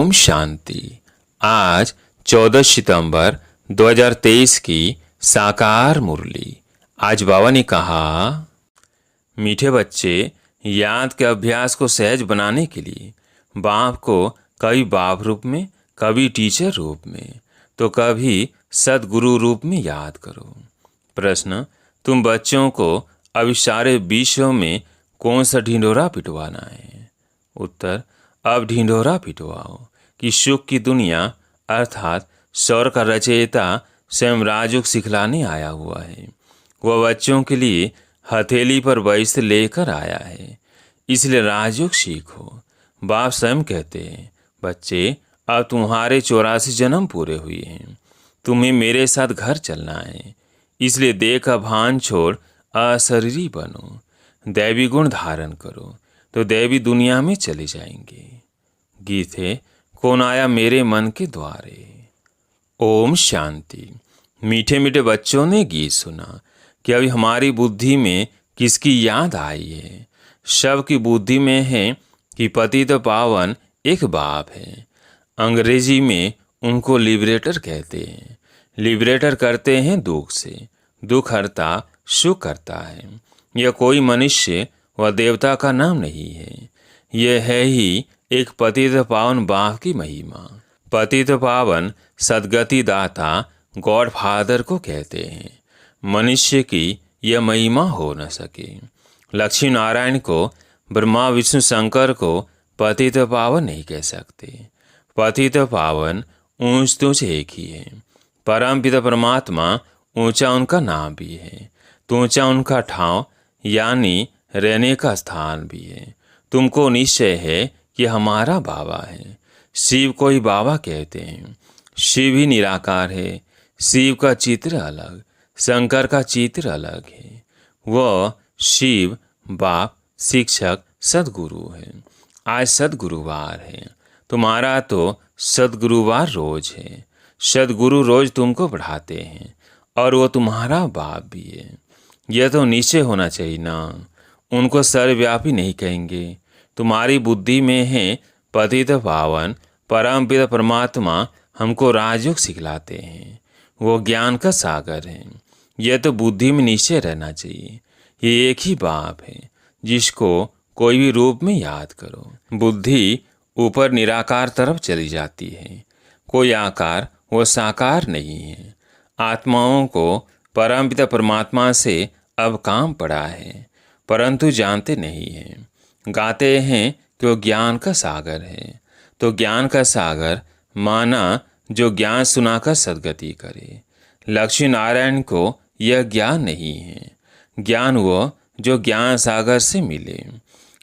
ओम शांति। आज 14 सितंबर 2023 की साकार मुरली। आज बाबा ने कहा, मीठे बच्चे, याद के अभ्यास को सहज बनाने के लिए बाप को कभी बाप रूप में, कभी टीचर रूप में, तो कभी सदगुरु रूप में याद करो। प्रश्न, तुम बच्चों को अभी सारे विश्व में कौन सा ढिंढोरा पिटवाना है? उत्तर, अब ढिंढोरा पिटवाओ कि सुख की दुनिया अर्थात स्वर का रचयिता स्वयं राजयोग सिखलाने आया हुआ है। वह बच्चों के लिए हथेली पर वैश्य लेकर आया है, इसलिए राजयोग सीखो। बाप स्वयं कहते हैं, बच्चे, अब तुम्हारे 84 जन्म पूरे हुए हैं, तुम्हें मेरे साथ घर चलना है, इसलिए देह का भान छोड़ अशरीरी बनो, दैवी गुण धारण करो, तो दैवी दुनिया में चले जाएंगे। गीत है, कौन आया मेरे मन के द्वारे। ओम शांति। मीठे मीठे बच्चों ने गीत सुना कि अभी हमारी बुद्धि में किसकी याद आई है। सबकी बुद्धि में है कि पतित पावन एक बाप है। अंग्रेजी में उनको लिबरेटर कहते हैं। लिबरेटर करते हैं दुख से, दुख हरता सुख करता है। यह कोई मनुष्य व देवता का नाम नहीं है, यह है ही एक पतित पावन बाप की महिमा। पतित पावन सदगति दाता गॉड फादर को कहते हैं। मनुष्य की यह महिमा हो न सके। लक्ष्मी नारायण को, ब्रह्मा विष्णु शंकर को पतित पावन नहीं कह सकते। पतित पावन ऊंच तुच्छ एक ही है। परम पिता परमात्मा ऊंचा उनका नाम भी है, तो ऊंचा उनका ठाव यानी रहने का स्थान भी है। तुमको निश्चय है कि हमारा बाबा है। शिव को ही बाबा कहते हैं। शिव ही निराकार है। शिव का चित्र अलग, शंकर का चित्र अलग है। वह शिव बाप शिक्षक सदगुरु है। आज सदगुरुवार है। तुम्हारा तो सदगुरुवार रोज है। सदगुरु रोज तुमको पढ़ाते हैं और वो तुम्हारा बाप भी है। यह तो निश्चय होना चाहिए ना। उनको सर्वव्यापी नहीं कहेंगे। तुम्हारी बुद्धि में है पतित पावन परम पिता परमात्मा हमको राजयोग सिखलाते हैं। वो ज्ञान का सागर है। यह तो बुद्धि में निश्चय रहना चाहिए। ये एक ही बाप है जिसको कोई भी रूप में याद करो। बुद्धि ऊपर निराकार तरफ चली जाती है। कोई आकार वो साकार नहीं है। आत्माओं को परम पिता परमात्मा से अब काम पड़ा है, परंतु जानते नहीं हैं। गाते हैं कि वो ज्ञान का सागर है, तो ज्ञान का सागर माना जो ज्ञान सुनाकर सदगति करे। लक्ष्मी नारायण को यह ज्ञान नहीं है। ज्ञान वो जो ज्ञान सागर से मिले,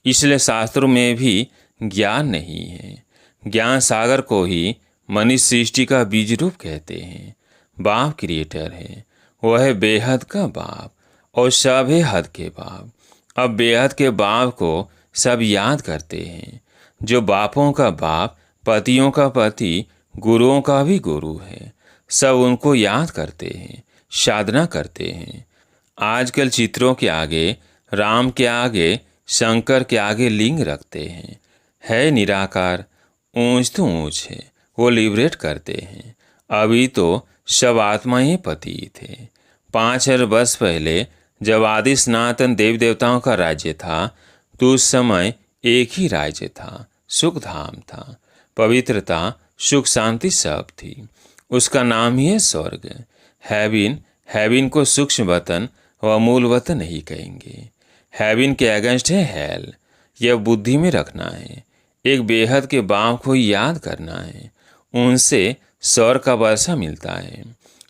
इसलिए शास्त्रों में भी ज्ञान नहीं है। ज्ञान सागर को ही मनुष्य सृष्टि का बीज रूप कहते हैं। बाप क्रिएटर है, वह है बेहद का बाप और सब है हद के बाप। अब बेहद के बाप को सब याद करते हैं। जो बापों का बाप, पतियों का पति, गुरुओं का भी गुरु है, सब उनको याद करते हैं, साधना करते हैं। आजकल चित्रों के आगे, राम के आगे, शंकर के आगे लिंग रखते हैं। है निराकार, ऊंच तो ऊंच है, वो लिबरेट करते हैं। अभी तो सब आत्माएं पति थे। 5000 वर्ष पहले जब आदि सनातन देव देवताओं का राज्य था, तो उस समय एक ही राज्य था, सुख धाम था। पवित्रता, सुख, शांति सब थी। उसका नाम ही है स्वर्ग। हैविन, हैविन को सूक्ष्म वतन व मूल वतन नहीं कहेंगे। हैविन के अगेंस्ट है हेल। यह बुद्धि में रखना है। एक बेहद के बाप को याद करना है। उनसे स्वर्ग का वर्षा मिलता है।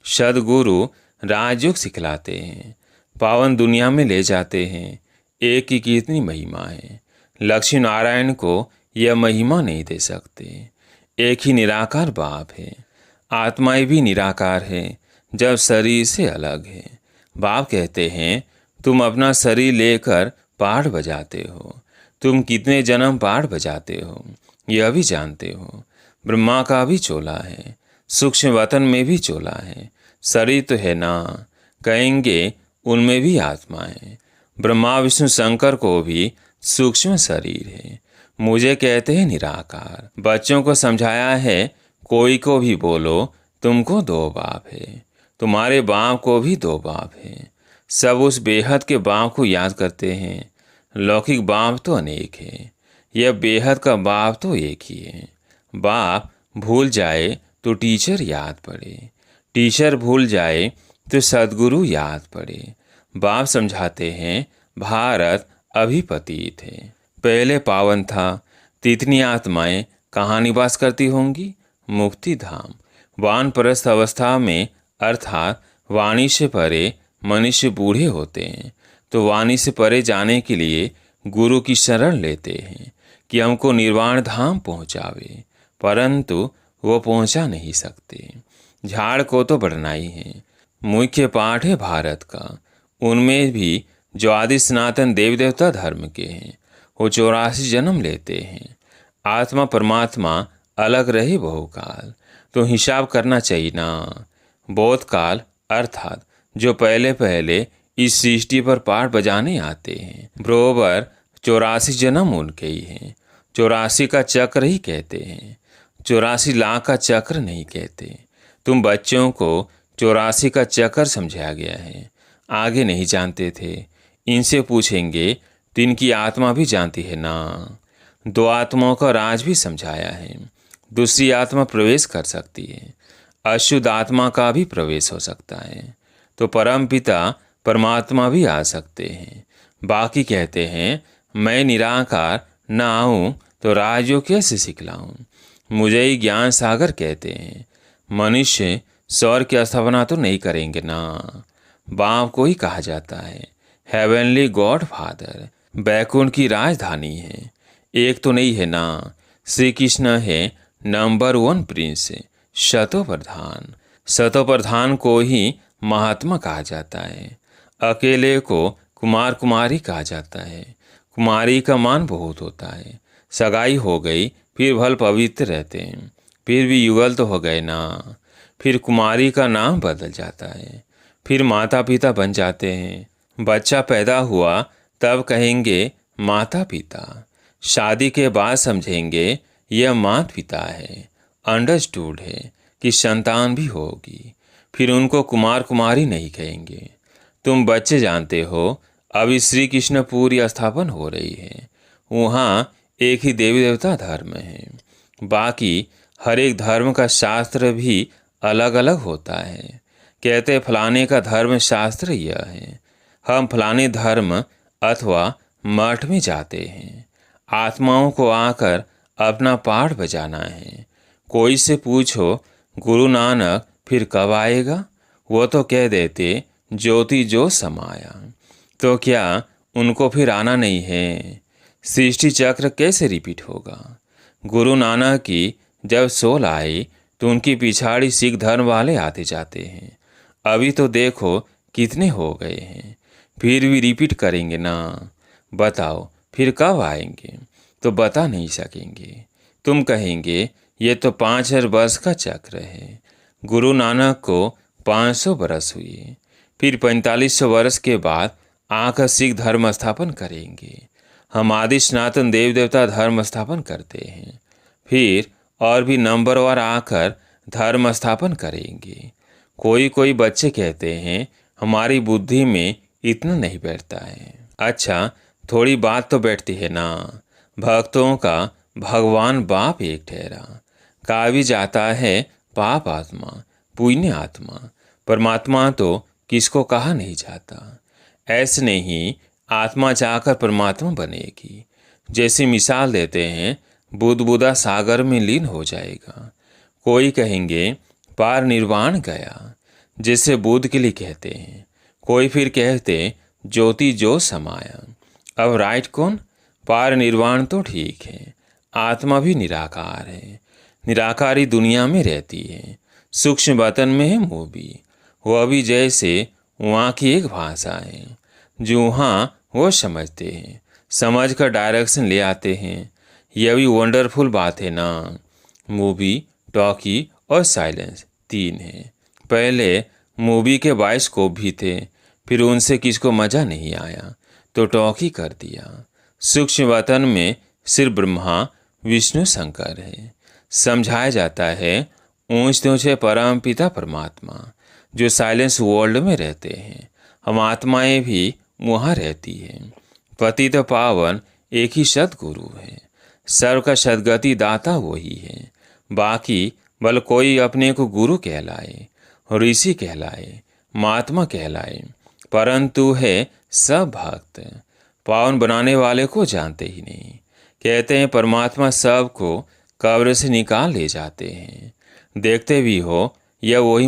सदगुरु राजयोग सिखलाते हैं, पावन दुनिया में ले जाते हैं। एक की कितनी महिमा है। लक्ष्मी नारायण को यह महिमा नहीं दे सकते। एक ही निराकार बाप है। आत्माएं भी निराकार है, जब शरीर से अलग है। बाप कहते हैं, तुम अपना शरीर लेकर पाठ बजाते हो। तुम कितने जन्म पाठ बजाते हो यह भी जानते हो। ब्रह्मा का भी चोला है, सूक्ष्म वतन में भी चोला है। शरीर तो है ना, कहेंगे उनमें भी आत्मा है। ब्रह्मा विष्णु शंकर को भी सूक्ष्म शरीर है। मुझे कहते हैं निराकार। बच्चों को समझाया है, कोई को भी बोलो तुमको दो बाप है, तुम्हारे बाप को भी दो बाप है। सब उस बेहद के बाप को याद करते हैं। लौकिक बाप तो अनेक है, यह बेहद का बाप तो एक ही है। बाप भूल जाए तो टीचर याद पड़े, टीचर भूल जाए तो सद्गुरु याद पड़े। बाप समझाते हैं, भारत अभी पतित है, पहले पावन था। तितनी आत्माएं कहाँ निवास करती होंगी? मुक्ति धाम। वानप्रस्थ अवस्था में अर्थात वाणी से परे मनुष्य बूढ़े होते हैं, तो वाणी से परे जाने के लिए गुरु की शरण लेते हैं कि हमको निर्वाण धाम पहुँचावे, परंतु वो पहुँचा नहीं सकते। झाड़ को तो बढ़ना ही है। मुख्य पाठ है भारत का। उनमें भी जो आदि सनातन देव देवता धर्म के हैं, वो 84 जन्म लेते हैं। आत्मा परमात्मा अलग रहे बहुकाल, तो हिसाब करना चाहिए ना। बहुत काल अर्थात जो पहले पहले इस सृष्टि पर पाठ बजाने आते हैं, बरोबर 84 जन्म उनके ही हैं। 84 का चक्र ही कहते हैं, 84 लाख का चक्र नहीं कहते। तुम बच्चों को 84 का चक्र समझाया गया है, आगे नहीं जानते थे। इनसे पूछेंगे तो इनकी आत्मा भी जानती है ना। 2 आत्माओं का राज भी समझाया है। दूसरी आत्मा प्रवेश कर सकती है, अशुद्ध आत्मा का भी प्रवेश हो सकता है, तो परम पिता परमात्मा भी आ सकते हैं। बाकी कहते हैं, मैं निराकार न आऊँ तो राजयोग कैसे सिखलाऊँ? मुझे ही ज्ञान सागर कहते हैं। मनुष्य सौर की स्थापना तो नहीं करेंगे ना। बाप को ही कहा जाता है हेवनली गॉड फादर, बैकुंठ की राजधानी है। एक तो नहीं है ना। श्री कृष्ण है नंबर 1 प्रिंस, शतो प्रधान। शतो प्रधान को ही महात्मा कहा जाता है। अकेले को कुमार कुमारी कहा जाता है। कुमारी का मान बहुत होता है। सगाई हो गई फिर भल पवित्र रहते हैं, फिर भी युगल तो हो गए ना। फिर कुमारी का नाम बदल जाता है, फिर माता पिता बन जाते हैं। बच्चा पैदा हुआ तब कहेंगे माता पिता, शादी के बाद समझेंगे यह माता पिता है। अंडरस्टूड है कि संतान भी होगी, फिर उनको कुमार कुमारी नहीं कहेंगे। तुम बच्चे जानते हो, अभी श्री कृष्ण पूरी स्थापन हो रही है। वहाँ एक ही देवी देवता धर्म है, बाकी हर एक धर्म का शास्त्र भी अलग अलग होता है। कहते फलाने का धर्म शास्त्र यह है, हम फलाने धर्म अथवा मठ में जाते हैं। आत्माओं को आकर अपना पाठ बजाना है। कोई से पूछो गुरु नानक फिर कब आएगा, वो तो कह देते ज्योति जो समाया। तो क्या उनको फिर आना नहीं है? सृष्टि चक्र कैसे रिपीट होगा? गुरु नानक की जब सोल आई तो उनकी पिछाड़ी सिख धर्म वाले आते जाते हैं। अभी तो देखो कितने हो गए हैं, फिर भी रिपीट करेंगे ना। बताओ फिर कब आएंगे? तो बता नहीं सकेंगे। तुम कहेंगे ये तो 5000 वर्ष का चक्र है। गुरु नानक को 500 बरस हुए, फिर 4500 वर्ष के बाद आकर सिख धर्म स्थापन करेंगे। हम आदि सनातन देव देवता धर्म स्थापन करते हैं, फिर और भी नंबरवार आकर धर्म स्थापन करेंगे। कोई कोई बच्चे कहते हैं हमारी बुद्धि में इतना नहीं बैठता है। अच्छा, थोड़ी बात तो बैठती है ना। भक्तों का भगवान बाप एक ठहरा, कहा भी जाता है पाप आत्मा पुण्य आत्मा। परमात्मा तो किसको कहा नहीं जाता। ऐसे नहीं आत्मा जाकर परमात्मा बनेगी। जैसे मिसाल देते हैं, बुदबुदा सागर में लीन हो जाएगा। कोई कहेंगे पार निर्वाण गया, जैसे बुद्ध के लिए कहते हैं। कोई फिर कहते ज्योति जो समाया। अब राइट कौन? पार निर्वाण तो ठीक है, आत्मा भी निराकार है। निराकारी दुनिया में रहती है, सूक्ष्म वतन में है मूवी। वह भी जैसे वहाँ की एक भाषा है जो वहाँ वो समझते हैं, समझ कर डायरेक्शन ले आते हैं। यह भी वंडरफुल बात है ना। मूवी, टॉकी और साइलेंस 3 है। पहले मूवी के बाइस्कोप भी थे, फिर उनसे किसको मज़ा नहीं आया तो टॉकी कर दिया। सूक्ष्म वतन में सिर्फ ब्रह्मा विष्णु शंकर है। समझाया जाता है ऊंच नीच है परम पिता परमात्मा जो साइलेंस वर्ल्ड में रहते हैं। हम आत्माएं भी वहाँ रहती हैं। पतित पावन एक ही सदगुरु है। सर्व का सदगति दाता वही है। बाकी भले कोई अपने को गुरु कहलाए, ऋषि कहलाए, महात्मा कहलाए, परंतु है सब भक्त। पावन बनाने वाले को जानते ही नहीं। कहते हैं परमात्मा सबको कब्र से निकाल ले जाते हैं। देखते भी हो यह वही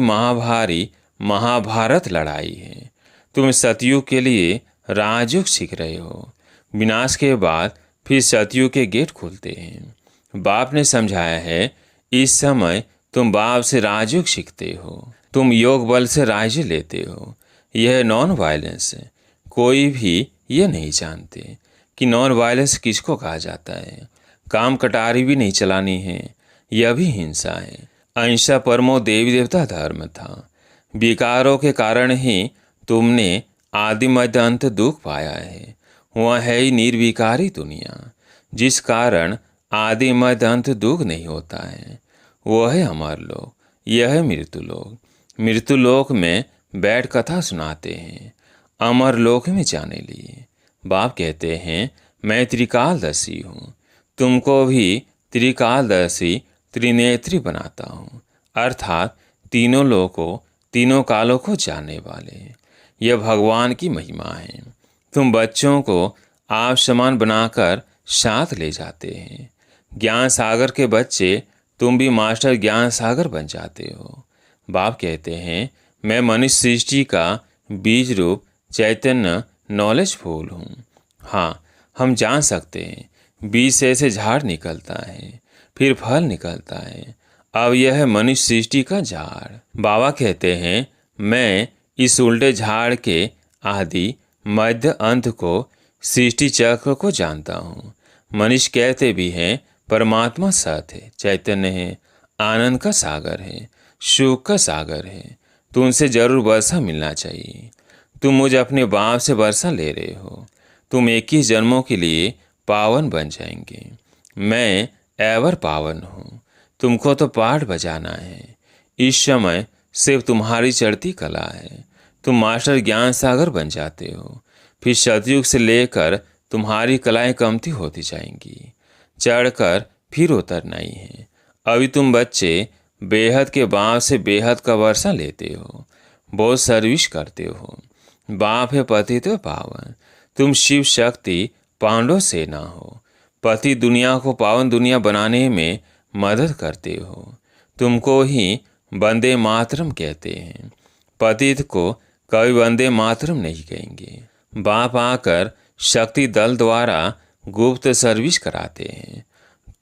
महाभारत लड़ाई है। तुम सतयुग के लिए राजयुग सीख रहे हो। विनाश के बाद फिर सतयुग के गेट खुलते हैं। बाप ने समझाया है इस समय तुम बाप से राजयुग सीखते हो। तुम योग बल से राज्य लेते हो। यह नॉन वायलेंस है। कोई भी यह नहीं जानते कि नॉन वायलेंस किसको कहा जाता है। काम कटारी भी नहीं चलानी है। यह भी हिंसा है। अहिंसा परमो देवी देवता धर्म था। विकारों के कारण ही तुमने आदि मध्य अंत दुख पाया है। वह है ही निर्विकारी दुनिया जिस कारण आदि मध्य अंत दुख नहीं होता है। वह है अमर लोक, यह है मृत्यु लोक। मृत्यु लोक में बैठ कथा सुनाते हैं अमर लोक में जाने लिए। बाप कहते हैं मैं त्रिकालदर्शी हूँ। तुमको भी त्रिकालदर्शी त्रिनेत्री बनाता हूँ, अर्थात तीनों लोकों तीनों कालों को जानने वाले। यह भगवान की महिमा है। तुम बच्चों को आप समान बनाकर साथ ले जाते हैं। ज्ञान सागर के बच्चे तुम भी मास्टर ज्ञान सागर बन जाते हो। बाप कहते हैं मैं मनुष्य सृष्टि का बीज रूप चैतन्य नॉलेज फूल हूँ। हाँ, हम जान सकते हैं बीज से ऐसे झाड़ निकलता है, फिर फल निकलता है। अब यह है मनुष्य सृष्टि का झाड़। बाबा कहते हैं मैं इस उल्टे झाड़ के आदि मध्य अंत को सृष्टि चक्र को जानता हूँ। मनुष्य कहते भी हैं परमात्मा सत है, चैतन्य है, आनंद का सागर है, सुख का सागर है। तो उनसे जरूर वर्षा मिलना चाहिए। तुम मुझे अपने बाप से वर्षा ले रहे हो। तुम 21 जन्मों के लिए पावन बन जाएंगे। मैं एवर पावन हूँ। तुमको तो पाठ बजाना है। इस समय सिर्फ तुम्हारी चढ़ती कला है। तुम मास्टर ज्ञान सागर बन जाते हो। फिर सतयुग से लेकर तुम्हारी कलाएं कमती होती जाएंगी। चढ़कर फिर उतरना ही है। अभी तुम बच्चे बेहद के बाप से बेहद का वर्षा लेते हो, बहुत सर्विस करते हो। बाप है पतित पावन। तुम शिव शक्ति पांडव सेना हो। पति दुनिया को पावन दुनिया बनाने में मदद करते हो। तुमको ही वंदे मातरम कहते हैं। पतित को कभी वंदे मातरम नहीं कहेंगे। बाप आकर शक्ति दल द्वारा गुप्त सर्विस कराते हैं।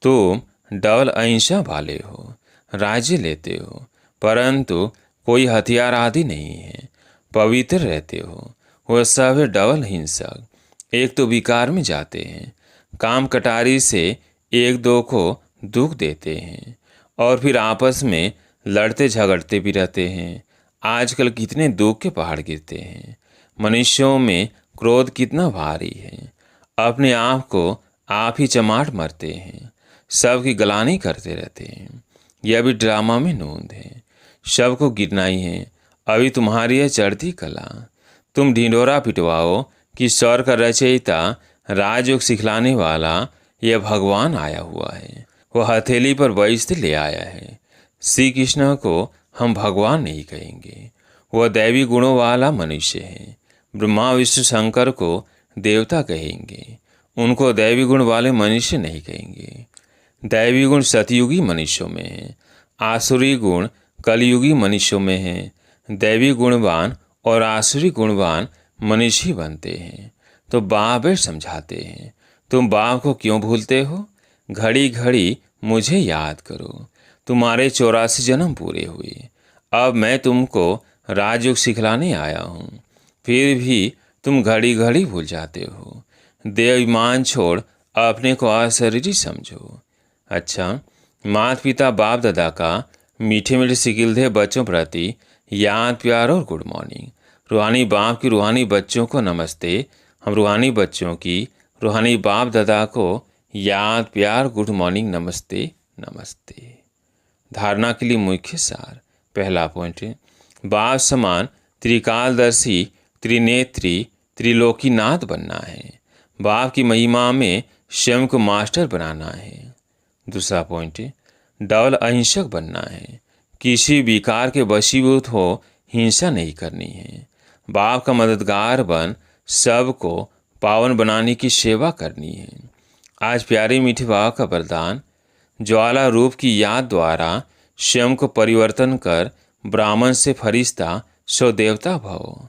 तुम डबल अहिंसा वाले हो, राज्य लेते हो, परंतु कोई हथियार आदि नहीं है। पवित्र रहते हो। वह सब है डबल हिंसक। एक तो विकार में जाते हैं, काम कटारी से एक दो को दुख देते हैं और फिर आपस में लड़ते झगड़ते भी रहते हैं। आजकल कितने दुख के पहाड़ गिरते हैं। मनुष्यों में क्रोध कितना भारी है। अपने आप को आप ही चमाट मरते हैं। सबकी गलानी करते रहते हैं। यह भी ड्रामा में नोंद है। सबको गिरना ही है। अभी तुम्हारी है चढ़ती कला। तुम ढिंडोरा पिटवाओ कि स्वर का रचयिता राजयोग सिखलाने वाला यह भगवान आया हुआ है। वह हथेली पर वैश्य ले आया है। श्री कृष्ण को हम भगवान नहीं कहेंगे। वह दैवी गुणों वाला मनुष्य है। ब्रह्मा विष्णु शंकर को देवता कहेंगे। उनको दैवी गुण वाले मनुष्य नहीं कहेंगे। दैवी गुण सतयुगी मनुष्यों में है। आसुरी गुण कलयुगी मनुष्यों में है। दैवी गुणवान और आसुरी गुणवान मनुष्य ही बनते हैं। तो बाप समझाते हैं तुम बाप को क्यों भूलते हो। घड़ी घड़ी मुझे याद करो। तुम्हारे 84 जन्म पूरे हुए। अब मैं तुमको राजयोग सिखलाने आया हूँ। फिर भी तुम घड़ी घड़ी भूल जाते हो। देवमान छोड़ अपने को अशरीरी समझो। अच्छा, माता पिता बाप दादा का मीठे मीठे सिकिलधे बच्चों प्रति याद प्यार और गुड मॉर्निंग। रूहानी बाप की रूहानी बच्चों को नमस्ते। हम रूहानी बच्चों की रूहानी बाप दादा को याद, प्यार, गुड मॉर्निंग, नमस्ते नमस्ते। धारणा के लिए मुख्य सार। पहला पॉइंट है, बाप समान त्रिकालदर्शी, त्रिनेत्री, त्रिलोकीनाथ बनना है। बाप की महिमा में स्वयं को मास्टर बनाना है। दूसरा पॉइंट है, डबल अहिंसक बनना है। किसी विकार के वशीभूत हो हिंसा नहीं करनी है। बाप का मददगार बन सबको पावन बनाने की सेवा करनी है। आज प्यारे मीठे बाबा का वरदान, ज्वाला रूप की याद द्वारा स्वयं को परिवर्तन कर ब्राह्मण से फरिश्ता सो देवता भव।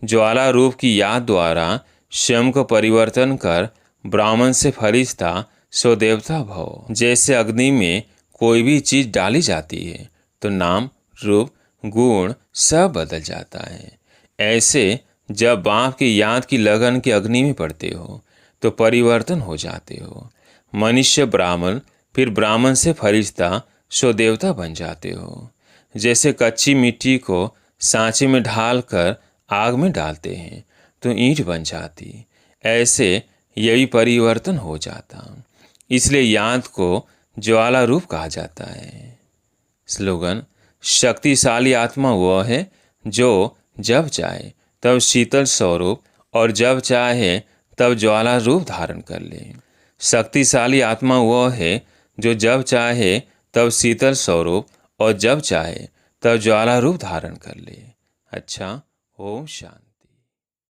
ज्वाला रूप की याद द्वारा स्वयं को परिवर्तन कर ब्राह्मण से फरिश्ता सो देवता भव। जैसे अग्नि में कोई भी चीज डाली जाती है तो नाम, रूप, गुण सब बदल जाता है। ऐसे जब बाप की याद की लगन के अग्नि में पड़ते हो तो परिवर्तन हो जाते हो। मनुष्य ब्राह्मण, फिर ब्राह्मण से फरिश्ता सो देवता बन जाते हो। जैसे कच्ची मिट्टी को सांचे में ढालकर आग में डालते हैं तो ईंट बन जाती, ऐसे यही परिवर्तन हो जाता। इसलिए याद को ज्वाला रूप कहा जाता है। स्लोगन, शक्तिशाली आत्मा वह है जो जब चाहे तब शीतल स्वरूप और जब चाहे तब ज्वाला रूप धारण कर ले। शक्तिशाली आत्मा वह है जो जब चाहे तब शीतल स्वरूप और जब चाहे तब ज्वाला रूप धारण कर ले। अच्छा, ओम शांति।